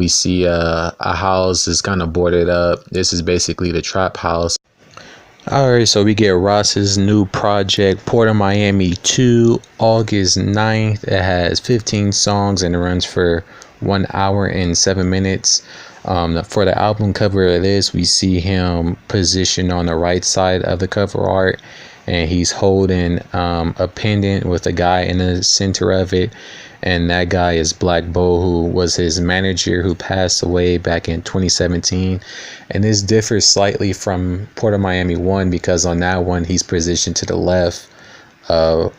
We see a house is kind of boarded up. This is basically the trap house. Alright, so we get Ross's new project, Port of Miami 2, August 9th. It has 15 songs and it runs for 1 hour and 7 minutes. For the album cover of this, we see him positioned on the right side of the cover art, and he's holding a pendant with a guy in the center of it. And that guy is Black Bo, who was his manager, who passed away back in 2017. And this differs slightly from Port of Miami 1 because on that one, he's positioned to the left, or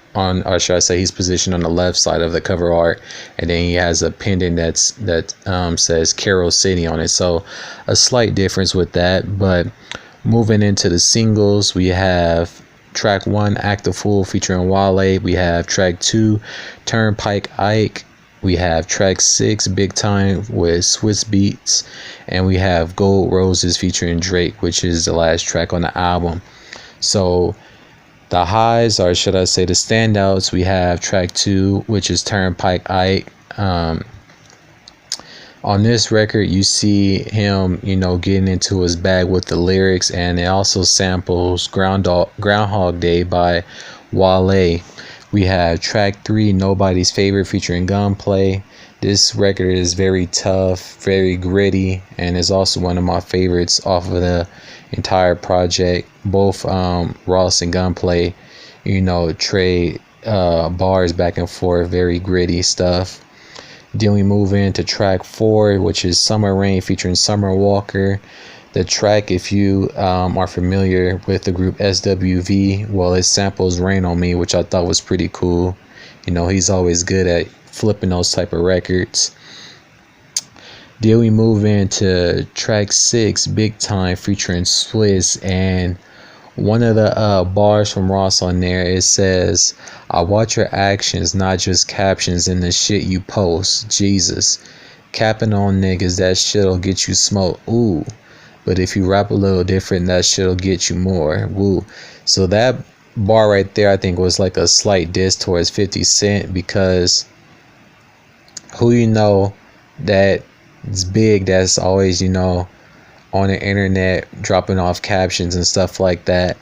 should I say he's positioned on the left side of the cover art. And then he has a pendant that says Carol City on it. So a slight difference with that. But moving into the singles, we have track 1, Act a Fool featuring Wale. We have track 2, Turnpike Ike. We have track 6, Big Time with Swizz Beatz. And we have Gold Roses featuring Drake, which is the last track on the album. So the highs, or should I say the standouts, we have track 2, which is Turnpike Ike. On this record, you see him, getting into his bag with the lyrics, and it also samples Groundhog Day by Wale. We have track 3, Nobody's Favorite featuring Gunplay. This record is very tough, very gritty, and is also one of my favorites off of the entire project. Both Ross and Gunplay, trade bars back and forth, very gritty stuff. Then we move into track 4, which is Summer Rain featuring Summer Walker. The track, if you are familiar with the group SWV, well, it samples Rain on Me, which I thought was pretty cool. He's always good at flipping those type of records. Then we move into track 6, Big Time featuring Swizz, and one of the bars from Ross on there, it says, I watch your actions, not just captions in the shit you post. Jesus. Capping on niggas, that shit'll get you smoked. Ooh. But if you rap a little different, that shit'll get you more. Woo. So that bar right there, I think, was like a slight diss towards 50 Cent, because who that is big, that's always, on the internet dropping off captions and stuff like that,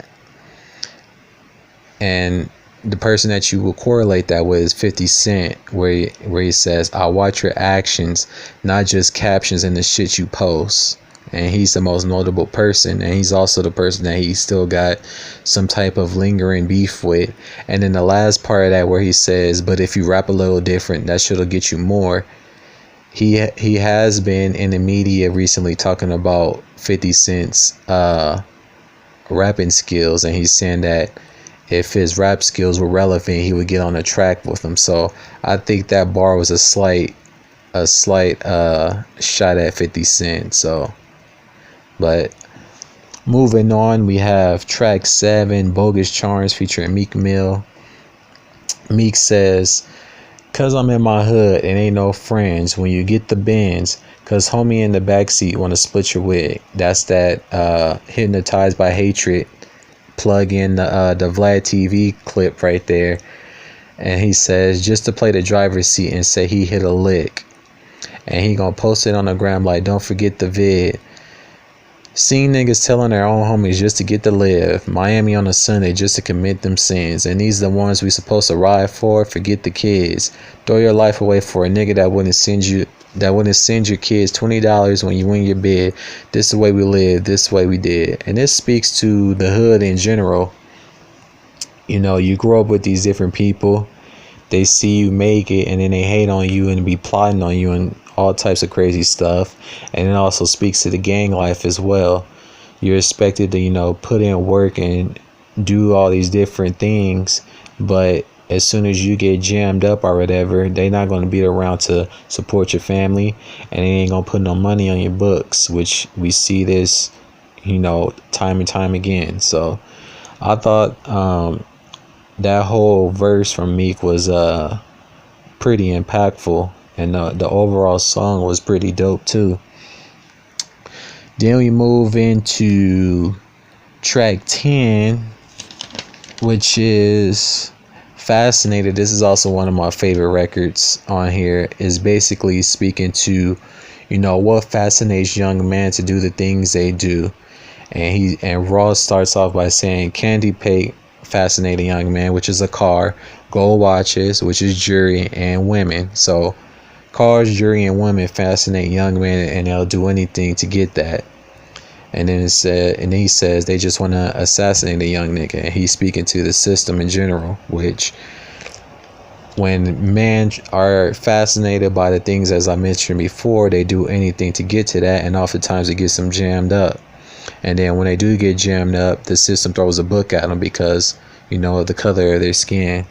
and the person that you will correlate that with is 50 Cent, where he says, I watch your actions, not just captions in the shit you post. And he's the most notable person, and he's also the person that he still got some type of lingering beef with. And then the last part of that, where he says, but if you rap a little different, that shit'll get you more. He has been in the media recently talking about 50 Cent's rapping skills, and he's saying that if his rap skills were relevant, he would get on a track with him. So I think that bar was a slight shot at 50 Cent. So, but moving on, we have track 7, Bogus Charms featuring Meek Mill. Meek says, cause I'm in my hood and ain't no friends when you get the Benz, cause homie in the backseat wanna split your wig. That's that Hypnotized by Hatred. Plug in the Vlad TV clip right there. And he says, just to play the driver's seat and say he hit a lick. And he gonna post it on the gram like, don't forget the vid. Seen niggas telling their own homies just to get to live. Miami on a Sunday just to commit them sins. And these are the ones we supposed to ride for. Forget the kids. Throw your life away for a nigga that wouldn't send your kids $20 when you win your bid. This is the way we live. This is the way we did. And this speaks to the hood in general. You grow up with these different people. They see you make it, and then they hate on you and be plotting on you and all types of crazy stuff. And it also speaks to the gang life as well. You're expected to put in work and do all these different things, but as soon as you get jammed up or whatever, they're not going to be around to support your family, and they ain't going to put no money on your books, which we see this time and time again. So I thought that whole verse from Meek was pretty impactful, and the overall song was pretty dope too. Then we move into track 10, which is Fascinated. This is also one of my favorite records on here. Is basically speaking to what fascinates young men to do the things they do. And Ross starts off by saying candy paint fascinate a young man, which is a car, gold watches, which is jewelry, and women. So cars, jewelry, and women fascinate young men, and they'll do anything to get that. And then he says they just want to assassinate a young nigga. And he's speaking to the system in general, which when men are fascinated by the things, as I mentioned before, they do anything to get to that, and oftentimes it gets them jammed up. And then when they do get jammed up, the system throws a book at them because, of the color of their skin,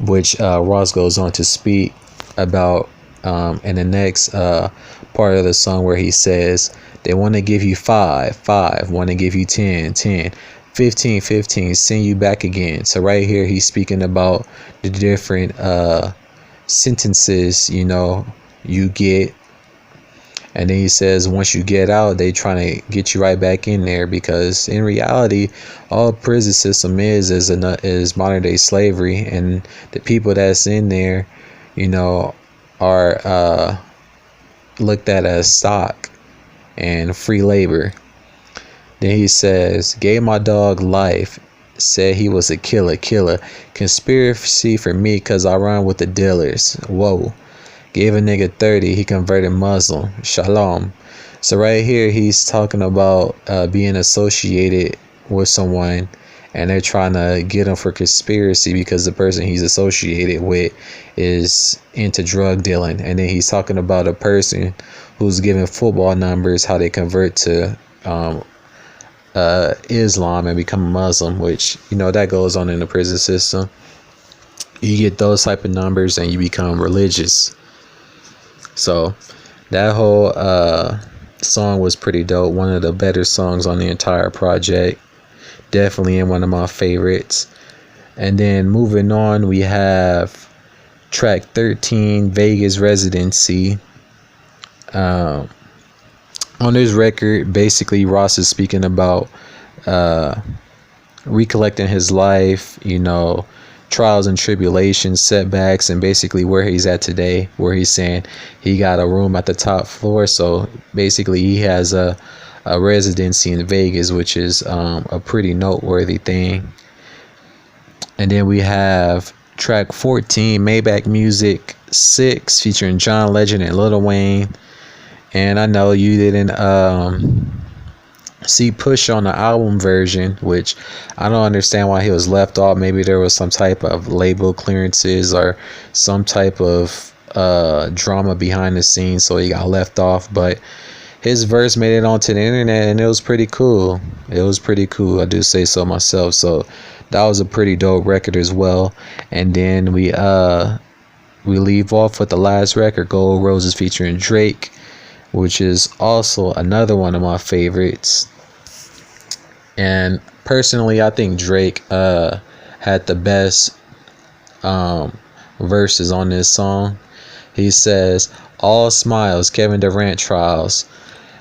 which Ross goes on to speak about in the next part of the song, where he says they want to give you 5, want to give you 10, 15, 15, send you back again. So right here he's speaking about the different sentences you get. And then he says once you get out, they trying to get you right back in there, because in reality all prison system is modern day slavery, and the people that's in there are looked at as stock and free labor. Then he says, gave my dog life, said he was a killer. Conspiracy for me cause I run with the dealers. Whoa. Gave a nigga 30, he converted Muslim. Shalom. So right here he's talking about being associated with someone, and they're trying to get him for conspiracy because the person he's associated with is into drug dealing. And then he's talking about a person who's giving football numbers, how they convert to Islam and become a Muslim, which that goes on in the prison system. You get those type of numbers and you become religious. So that whole song was pretty dope. One of the better songs on the entire project. Definitely in one of my favorites. And then moving on, we have track 13, Vegas Residency. On this record, basically Ross is speaking about recollecting his life, trials and tribulations, setbacks, and basically where he's at today, where he's saying he got a room at the top floor. So basically he has a residency in Vegas, which is a pretty noteworthy thing. And then we have track 14, Maybach Music 6, featuring John Legend and Lil Wayne. And I know you didn't see Push on the album version, which I don't understand why he was left off. Maybe there was some type of label clearances or some type of drama behind the scenes, so he got left off. But his verse made it onto the internet, and it was pretty cool. I do say so myself. So that was a pretty dope record as well. And then we leave off with the last record, Gold Roses, featuring Drake, which is also another one of my favorites. And personally, I think Drake had the best verses on this song. He says, all smiles, Kevin Durant trials.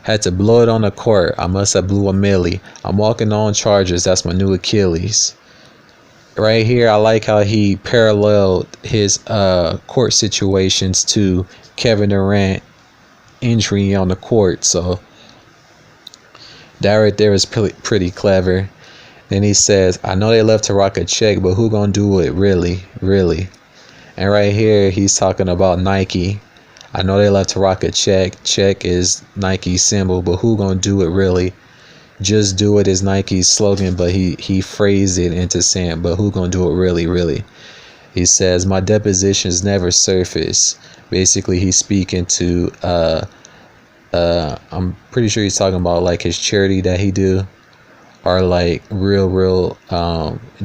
Had to blow it on the court. I must have blew a milli. I'm walking on charges. That's my new Achilles. Right here, I like how he paralleled his court situations to Kevin Durant injury on the court. So that right there is pretty clever. Then he says, I know they love to rock a check, but who gonna do it really? And right here he's talking about Nike. I know they love to rock a check. Check is Nike's symbol, but who gonna do it really? Just do it is Nike's slogan, but he phrased it into saying, but who gonna do it really? He says, my depositions never surface. Basically he's speaking to I'm pretty sure he's talking about like his charity that he do, or like real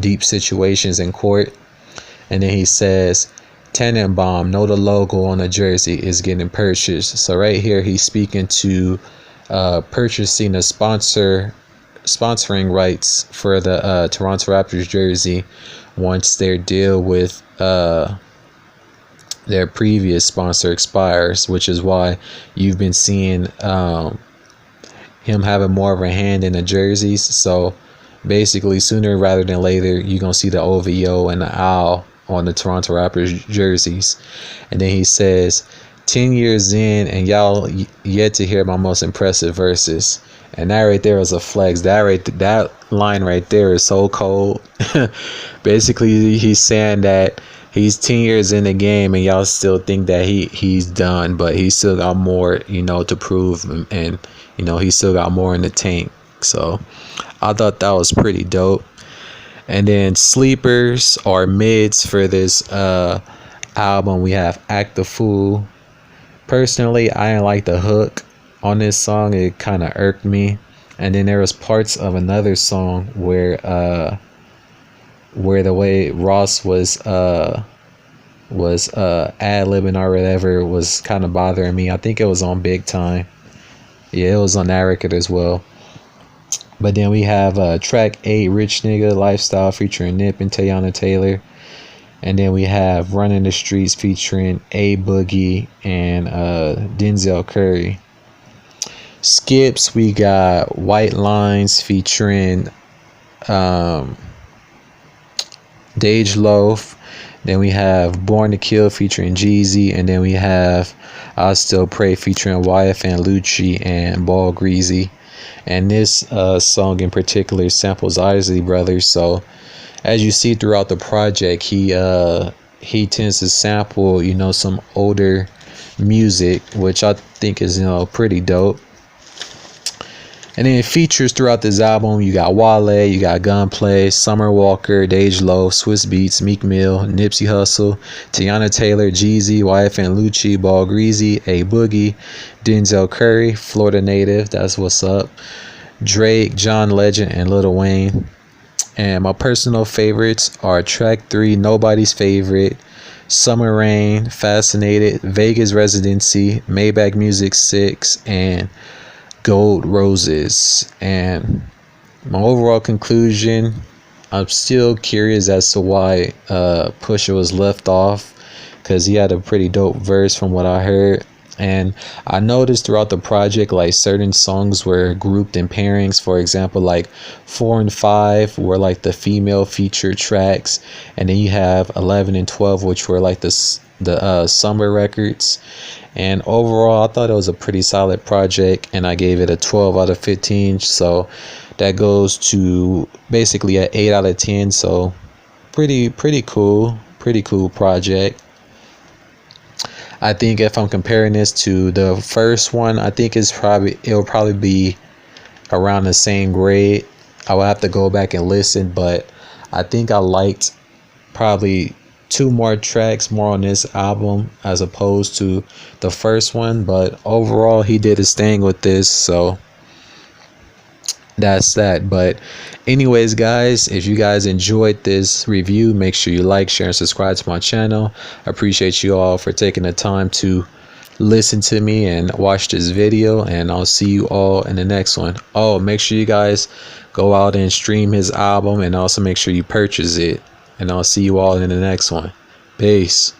deep situations in court. And then he says, Tannenbaum, know the logo on the jersey is getting purchased. So right here he's speaking to purchasing a sponsoring rights for the Toronto Raptors jersey once their deal with their previous sponsor expires, which is why you've been seeing him having more of a hand in the jerseys. So basically sooner rather than later you're gonna see the OVO and the owl on the Toronto Raptors jerseys. And then he says, 10 years in, and y'all yet to hear my most impressive verses. And that right there is a flex. That line right there is so cold. Basically, he's saying that he's 10 years in the game, and y'all still think that he's done, but he still got more, to prove, and he still got more in the tank. So I thought that was pretty dope. And then sleepers or mids for this album, we have Act the Fool. Personally, I didn't like the hook on this song. It kind of irked me. And then there was parts of another song where the way Ross was ad-libbing or whatever was kind of bothering me. I think it was on Big Time. Yeah, it was on that record as well. But then we have track 8, Rich Nigga Lifestyle, featuring Nip and Teyana Taylor. And then we have Running the Streets featuring A Boogie and Denzel Curry. Skips, we got White Lines featuring Dage Loaf. Then we have Born to Kill featuring Jeezy. And then we have I Still Pray featuring YF and Lucci and Ball Greezy. And this song in particular samples Isley Brothers. So as you see throughout the project, he tends to sample, some older music, which I think is, pretty dope. And then features throughout this album, you got Wale, you got Gunplay, Summer Walker, Dage Loaf, Swizz Beatz, Meek Mill, Nipsey Hussle, Teyana Taylor, Jeezy, YF and Lucci, Ball Greezy, A Boogie, Denzel Curry, Florida native, that's what's up, Drake, John Legend, and Lil Wayne. And my personal favorites are track 3, Nobody's Favorite, Summer Rain, Fascinated, Vegas Residency, Maybach Music 6, and Gold Roses. And my overall conclusion, I'm still curious as to why Pusha was left off, because he had a pretty dope verse from what I heard. And I noticed throughout the project, like, certain songs were grouped in pairings. For example, like 4 and 5 were like the female featured tracks, and then you have 11 and 12, which were like the summer records. And overall, I thought it was a pretty solid project, and I gave it a 12 out of 15. So that goes to basically an 8 out of 10. So pretty cool project. I think if I'm comparing this to the first one, I think it'll probably be around the same grade. I will have to go back and listen, but I think I liked probably 2 more tracks more on this album as opposed to the first one. But overall, he did his thing with this, so that's that. But anyways, guys, if you guys enjoyed this review, make sure you like, share, and subscribe to my channel. I appreciate you all for taking the time to listen to me and watch this video, and I'll see you all in the next one. Oh, make sure you guys go out and stream his album, and also make sure you purchase it, and I'll see you all in the next one. Peace.